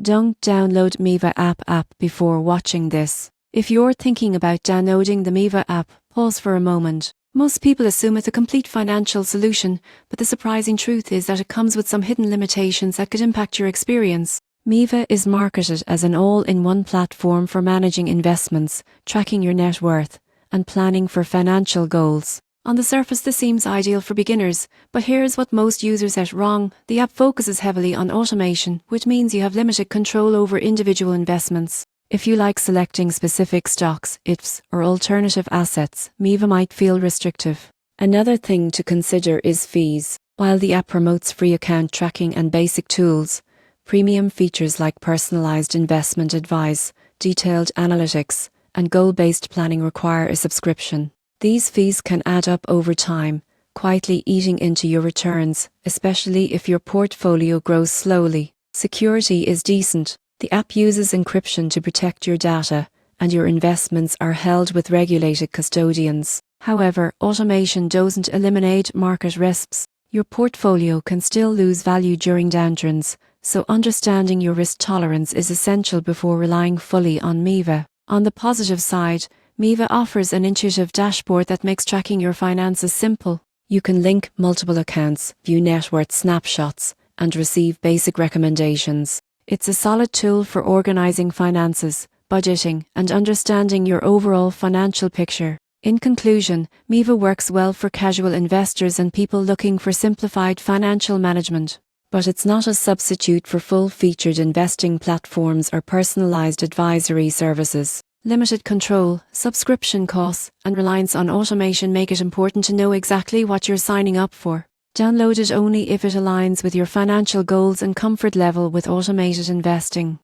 Don't download MyEva app before watching this. If you're thinking about downloading the MyEva app, pause for a moment. Most people assume it's a complete financial solution, but the surprising truth is that it comes with some hidden limitations that could impact your experience. MyEva is marketed as an all-in-one platform for managing investments, tracking your net worth, and planning for financial goals. On the surface, this seems ideal for beginners, but here's what most users get wrong. The app focuses heavily on automation, which means you have limited control over individual investments. If you like selecting specific stocks, ETFs, or alternative assets, MyEva might feel restrictive. Another thing to consider is fees. While the app promotes free account tracking and basic tools, premium features like personalized investment advice, detailed analytics, and goal-based planning require a subscription. These fees can add up over time, quietly eating into your returns, especially if your portfolio grows slowly. Security is decent. The app uses encryption to protect your data, and your investments are held with regulated custodians. However, automation doesn't eliminate market risks. Your portfolio can still lose value during downturns, so understanding your risk tolerance is essential before relying fully on MyEva. On the positive side, MyEva offers an intuitive dashboard that makes tracking your finances simple. You can link multiple accounts, view net worth snapshots, and receive basic recommendations. It's a solid tool for organizing finances, budgeting, and understanding your overall financial picture. In conclusion, MyEva works well for casual investors and people looking for simplified financial management. But it's not a substitute for full-featured investing platforms or personalized advisory services. Limited control, subscription costs, and reliance on automation make it important to know exactly what you're signing up for. Download it only if it aligns with your financial goals and comfort level with automated investing.